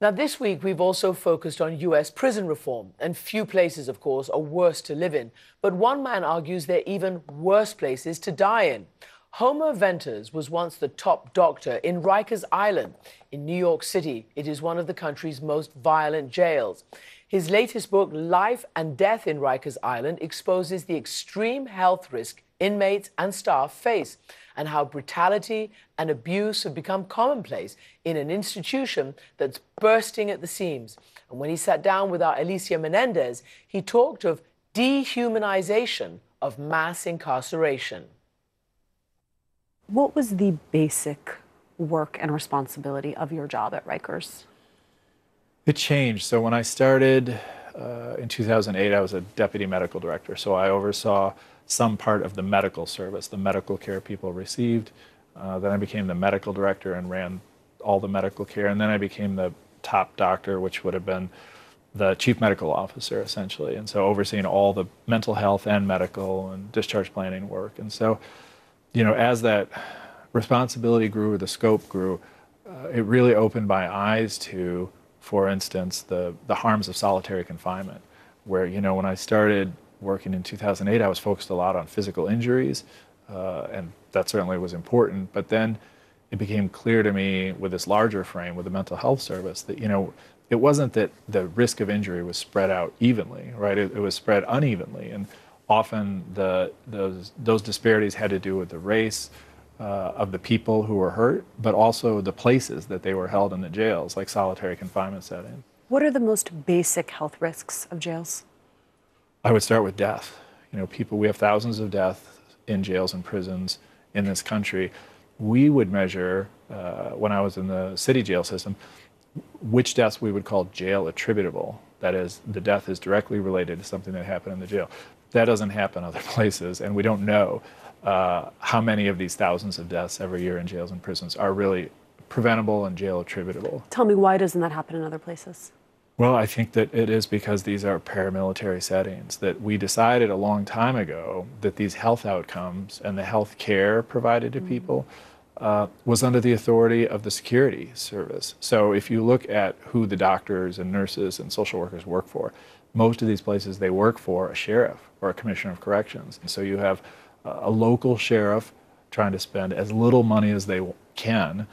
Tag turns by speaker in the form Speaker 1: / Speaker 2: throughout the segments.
Speaker 1: Now, this week, we've also focused on US prison reform, and few places, of course, are worse to live in. But one man argues they're even worse places to die in. Homer Venters was once the top doctor in Rikers Island in New York City. It is one of the country's most violent jails. His latest book, Life and Death in Rikers Island, exposes the extreme health risk inmates and staff face and how brutality and abuse have become commonplace in an institution that's bursting at the seams. And when he sat down with our Alicia Menendez, he talked of dehumanization of mass incarceration.
Speaker 2: What was the basic work and responsibility of your job at Rikers?
Speaker 3: It changed. So when I started in 2008, I was a deputy medical director. So I oversaw some part of the medical service, the medical care people received. Then I became the medical director and ran all the medical care. And then I became the top doctor, which would have been the chief medical officer, essentially. And so overseeing all the mental health and medical and discharge planning work. And so, you know, as that responsibility grew, the scope grew, it really opened my eyes to, for instance, the harms of solitary confinement, where, you know, when I started working in 2008, I was focused a lot on physical injuries, and that certainly was important. But then it became clear to me with this larger frame, with the mental health service, that, you know, it wasn't that the risk of injury was spread out evenly, right? It was spread unevenly, and often those disparities had to do with the race of the people who were hurt, but also the places that they were held in the jails, like solitary confinement settings.
Speaker 2: What are the most basic health risks of jails?
Speaker 3: I would start with death. You know, we have thousands of deaths in jails and prisons in this country. We would measure, when I was in the city jail system, which deaths we would call jail attributable. That is, the death is directly related to something that happened in the jail. That doesn't happen other places, and we don't know how many of these thousands of deaths every year in jails and prisons are really preventable and jail attributable.
Speaker 2: Tell me, why doesn't that happen in other places?
Speaker 3: Well, I think that it is because these are paramilitary settings, that we decided a long time ago that these health outcomes and the health care provided to people was under the authority of the security service. So if you look at who the doctors and nurses and social workers work for, most of these places, they work for a sheriff or a commissioner of corrections. And so you have a local sheriff trying to spend as little money as they can,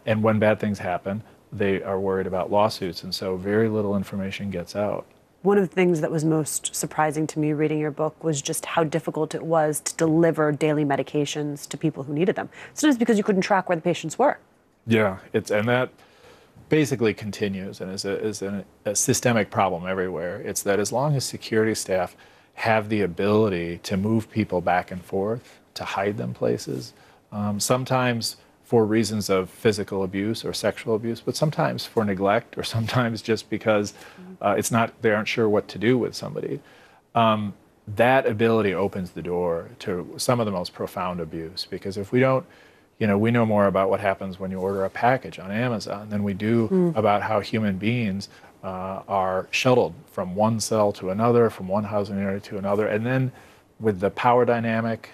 Speaker 3: and when bad things happen, they are worried about lawsuits, and so very little information gets out.
Speaker 2: One of the things that was most surprising to me reading your book was just how difficult it was to deliver daily medications to people who needed them. Sometimes because you couldn't track where the patients were.
Speaker 3: Yeah, and that basically continues and is a systemic problem everywhere. It's that as long as security staff have the ability to move people back and forth, to hide them places, sometimes for reasons of physical abuse or sexual abuse, but sometimes for neglect, or sometimes just because they aren't sure what to do with somebody. That ability opens the door to some of the most profound abuse, because if we don't, you know, we know more about what happens when you order a package on Amazon than we do about how human beings are shuttled from one cell to another, from one housing area to another, and then with the power dynamic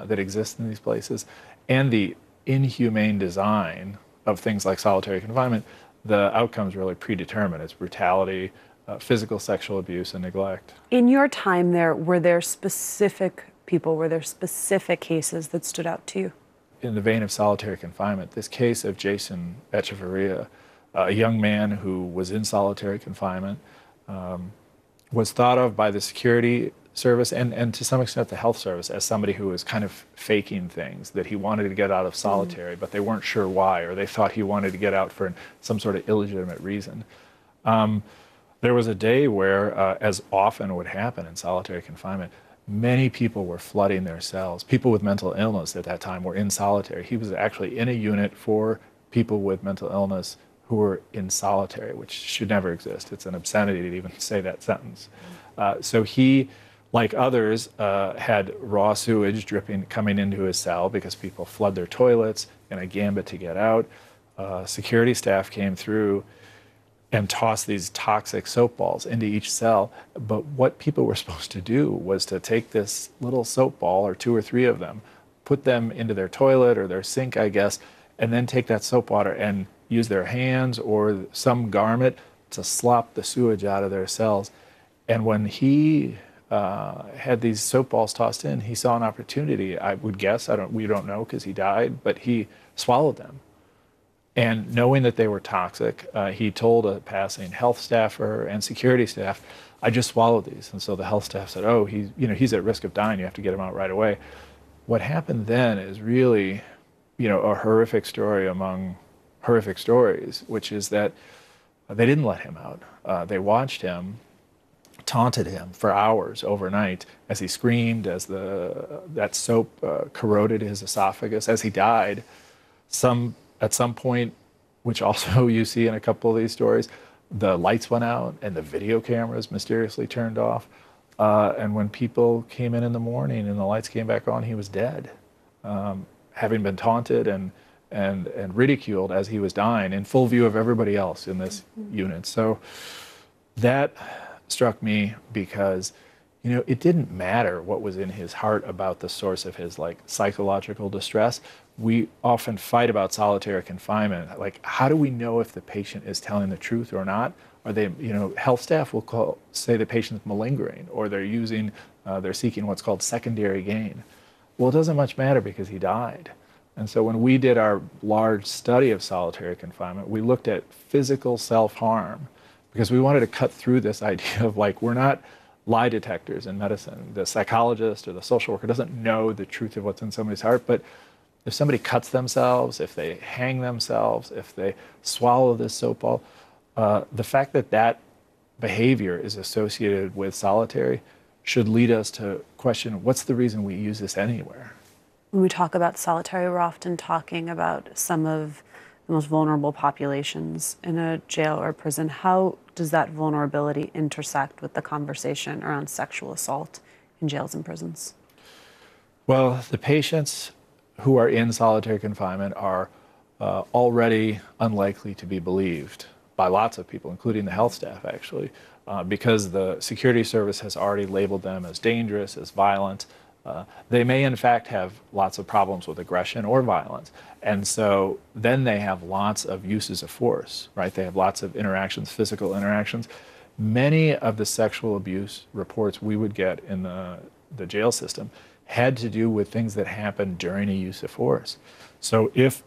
Speaker 3: that exists in these places and the inhumane design of things like solitary confinement, the outcomes really predetermined. It's brutality, physical, sexual abuse, and neglect. In
Speaker 2: your time there, were there specific people, were there specific cases that stood out to you?
Speaker 3: In the vein of solitary confinement, this case of Jason Echeverria, a young man who was in solitary confinement, was thought of by the security service and to some extent the health service as somebody who was kind of faking things, that he wanted to get out of solitary, but they weren't sure why, or they thought he wanted to get out for some sort of illegitimate reason. There was a day where, as often would happen in solitary confinement, many people were flooding their cells. People with mental illness at that time were in solitary. He was actually in a unit for people with mental illness who were in solitary, which should never exist. It's an obscenity to even say that sentence. So he, like others, had raw sewage coming into his cell because people flood their toilets in a gambit to get out. Security staff came through and tossed these toxic soap balls into each cell. But what people were supposed to do was to take this little soap ball, or 2 or 3 of them, put them into their toilet or their sink, I guess, and then take that soap water and use their hands or some garment to slop the sewage out of their cells. And when he had these soap balls tossed in, he saw an opportunity. I would guess, we don't know because he died, but he swallowed them. And knowing that they were toxic, he told a passing health staffer and security staff, "I just swallowed these." And so the health staff said, "Oh, he's at risk of dying. You have to get him out right away." What happened then is really, a horrific story among horrific stories, which is that they didn't let him out. They watched him, taunted him for hours overnight as he screamed, as that soap corroded his esophagus, as he died. At some point, which also you see in a couple of these stories, the lights went out and the video cameras mysteriously turned off. And when people came in the morning and the lights came back on, he was dead, having been taunted and ridiculed as he was dying in full view of everybody else in this unit. So that struck me because, it didn't matter what was in his heart about the source of his psychological distress. We often fight about solitary confinement. Like, how do we know if the patient is telling the truth or not? Are they, health staff will say the patient's malingering, or they're seeking what's called secondary gain. Well, it doesn't much matter because he died. And so when we did our large study of solitary confinement, we looked at physical self-harm because we wanted to cut through this idea of we're not lie detectors in medicine. The psychologist or the social worker doesn't know the truth of what's in somebody's heart, but if somebody cuts themselves, if they hang themselves, if they swallow this soap ball, the fact that behavior is associated with solitary should lead us to question, what's the reason we use this anywhere?
Speaker 2: When we talk about solitary, we're often talking about some of the most vulnerable populations in a jail or prison. How does that vulnerability intersect with the conversation around sexual assault in jails and prisons?
Speaker 3: Well, the patients who are in solitary confinement are already unlikely to be believed by lots of people, including the health staff, actually, because the security service has already labeled them as dangerous, as violent. They may, in fact, have lots of problems with aggression or violence. And so then they have lots of uses of force, right? They have lots of interactions, physical interactions. Many of the sexual abuse reports we would get in the jail system had to do with things that happened during a use of force. So if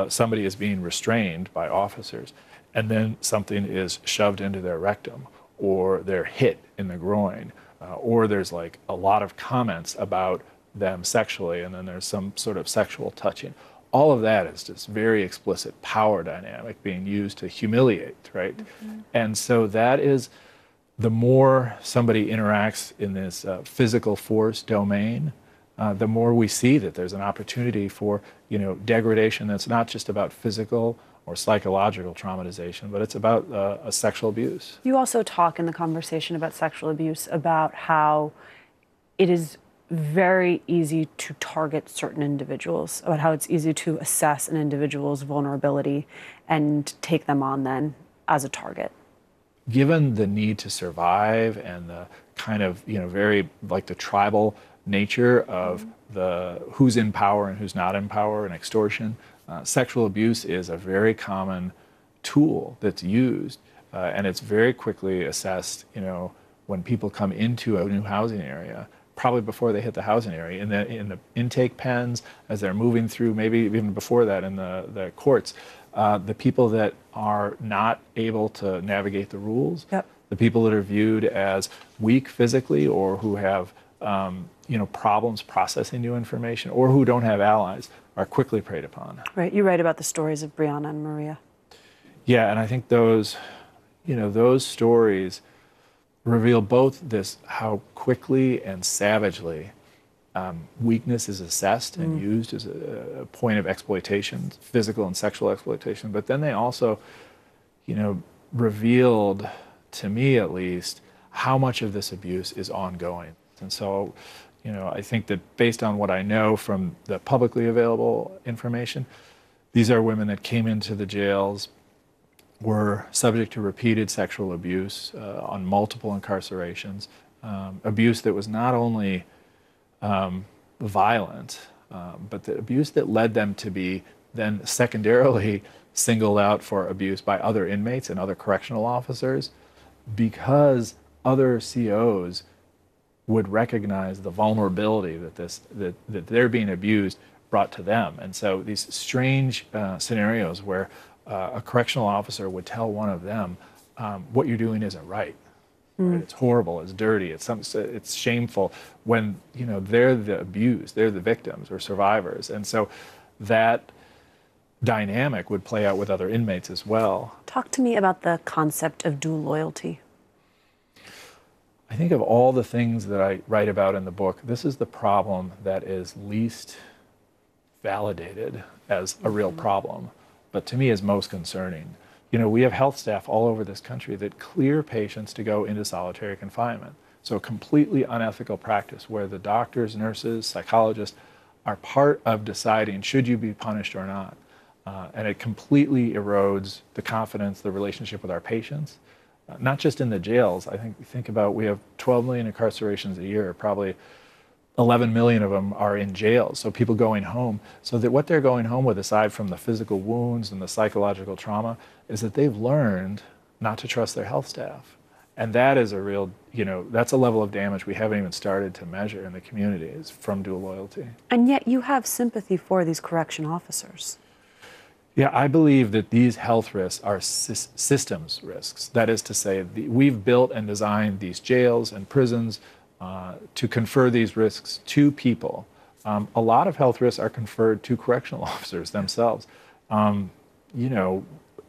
Speaker 3: somebody is being restrained by officers and then something is shoved into their rectum, or they're hit in the groin, or there's a lot of comments about them sexually, and then there's some sort of sexual touching. All of that is just very explicit power dynamic being used to humiliate, right? Mm-hmm. And so that is, the more somebody interacts in this physical force domain, the more we see that there's an opportunity for, degradation that's not just about physical or psychological traumatization, but it's about a sexual abuse.
Speaker 2: You also talk in the conversation about sexual abuse about how it is very easy to target certain individuals, about how it's easy to assess an individual's vulnerability and take them on then as a target.
Speaker 3: Given the need to survive and the kind of, very the tribal nature of the who's in power and who's not in power and extortion, sexual abuse is a very common tool that's used, and it's very quickly assessed, when people come into a new housing area, probably before they hit the housing area, in the intake pens, as they're moving through, maybe even before that in the courts, the people that are not able to navigate the rules, yep. The people that are viewed as weak physically or who have problems processing new information or who don't have allies are quickly preyed upon.
Speaker 2: Right. You write about the stories of Brianna and Maria.
Speaker 3: Yeah, and I think those stories reveal both this, how quickly and savagely weakness is assessed and used as a point of exploitation, physical and sexual exploitation. But then they also, revealed, to me at least, how much of this abuse is ongoing. And so, I think that based on what I know from the publicly available information, these are women that came into the jails, were subject to repeated sexual abuse on multiple incarcerations, abuse that was not only violent, but the abuse that led them to be then secondarily singled out for abuse by other inmates and other correctional officers because other COs would recognize the vulnerability that they're being abused brought to them. And so these strange scenarios where a correctional officer would tell one of them, what you're doing isn't right. Right? It's horrible, it's dirty, it's shameful, when they're the abused, they're the victims or survivors. And so that dynamic would play out with other inmates as well.
Speaker 2: Talk to me about the concept of dual loyalty.
Speaker 3: I think of all the things that I write about in the book, this is the problem that is least validated as a real problem, but to me is most concerning. We have health staff all over this country that clear patients to go into solitary confinement. So a completely unethical practice where the doctors, nurses, psychologists are part of deciding should you be punished or not. And it completely erodes the confidence, the relationship with our patients. Not just in the jails. I think about, we have 12 million incarcerations a year, probably 11 million of them are in jails. So people going home, so that what they're going home with, aside from the physical wounds and the psychological trauma, is that they've learned not to trust their health staff. And that is a real, that's a level of damage we haven't even started to measure in the communities from dual loyalty.
Speaker 2: And yet you have sympathy for these correction officers.
Speaker 3: Yeah, I believe that these health risks are systems risks. That is to say, we've built and designed these jails and prisons to confer these risks to people. A lot of health risks are conferred to correctional officers themselves.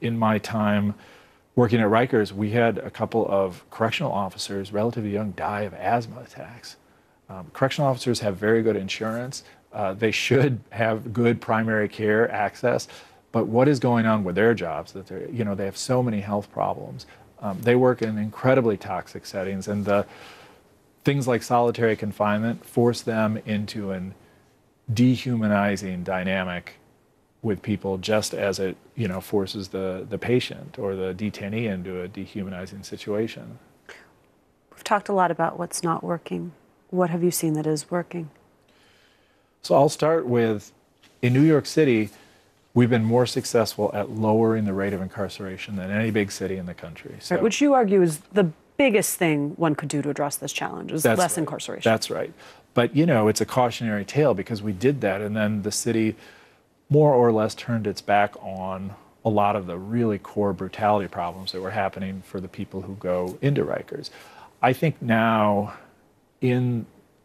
Speaker 3: In my time working at Rikers, we had a couple of correctional officers, relatively young, die of asthma attacks. Correctional officers have very good insurance. They should have good primary care access. But what is going on with their jobs? That they have so many health problems. They work in incredibly toxic settings, and the things like solitary confinement force them into an dehumanizing dynamic with people, just as it forces the patient or the detainee into a dehumanizing situation.
Speaker 2: We've talked a lot about what's not working. What have you seen that is working?
Speaker 3: So I'll start with, in New York City, we've been more successful at lowering the rate of incarceration than any big city in the country. So,
Speaker 2: right, which you argue is the biggest thing one could do to address this challenge, is less
Speaker 3: right.
Speaker 2: incarceration.
Speaker 3: That's right. But, it's a cautionary tale, because we did that, and then the city more or less turned its back on a lot of the really core brutality problems that were happening for the people who go into Rikers. I think now,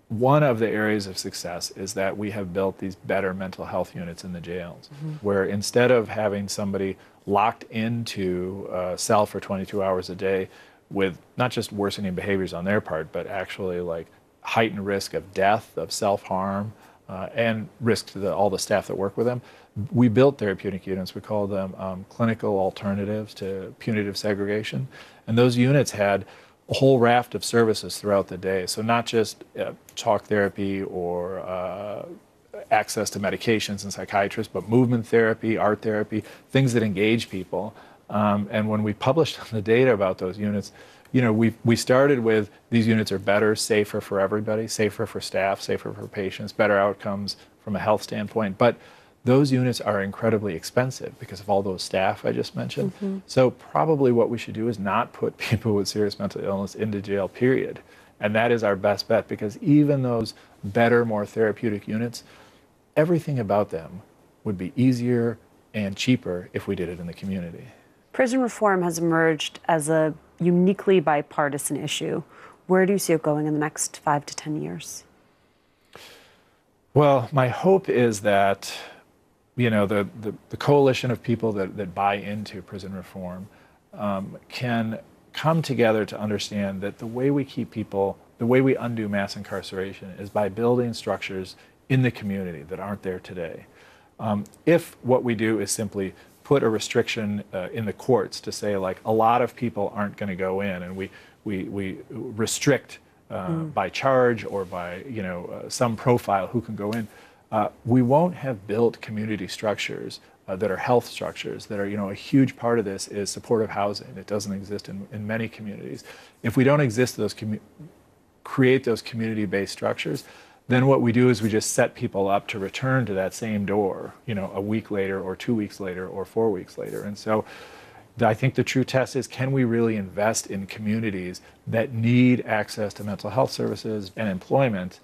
Speaker 3: one of the areas of success is that we have built these better mental health units in the jails, where instead of having somebody locked into a cell for 22 hours a day with not just worsening behaviors on their part, but actually like heightened risk of death, of self-harm, and risk to all the staff that work with them, we built therapeutic units. We call them clinical alternatives to punitive segregation. And those units had a whole raft of services throughout the day. So not just talk therapy or access to medications and psychiatrists, but movement therapy, art therapy, things that engage people. And when we published the data about those units, we started with, these units are better, safer for everybody, safer for staff, safer for patients, better outcomes from a health standpoint. But those units are incredibly expensive because of all those staff I just mentioned. So probably what we should do is not put people with serious mental illness into jail, period. And that is our best bet, because even those better, more therapeutic units, everything about them would be easier and cheaper if we did it in the community.
Speaker 2: Prison reform has emerged as a uniquely bipartisan issue. Where do you see it going in the next 5 to 10 years?
Speaker 3: Well, my hope is that the coalition of people that buy into prison reform can come together to understand that the way we keep people, the way we undo mass incarceration, is by building structures in the community that aren't there today. If what we do is simply put a restriction in the courts to say, like, a lot of people aren't going to go in, and we restrict by charge or by some profile who can go in, we won't have built community structures that are health structures that are, a huge part of this is supportive housing. It doesn't exist in many communities. If we don't exist, create those community-based structures, then what we do is we just set people up to return to that same door, a week later or 2 weeks later or 4 weeks later. And so I think the true test is, can we really invest in communities that need access to mental health services and employment?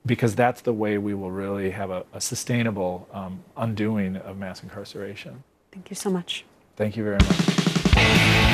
Speaker 3: Because that's the way we will really have a sustainable undoing of mass incarceration.
Speaker 2: Thank you so much.
Speaker 3: Thank you very much.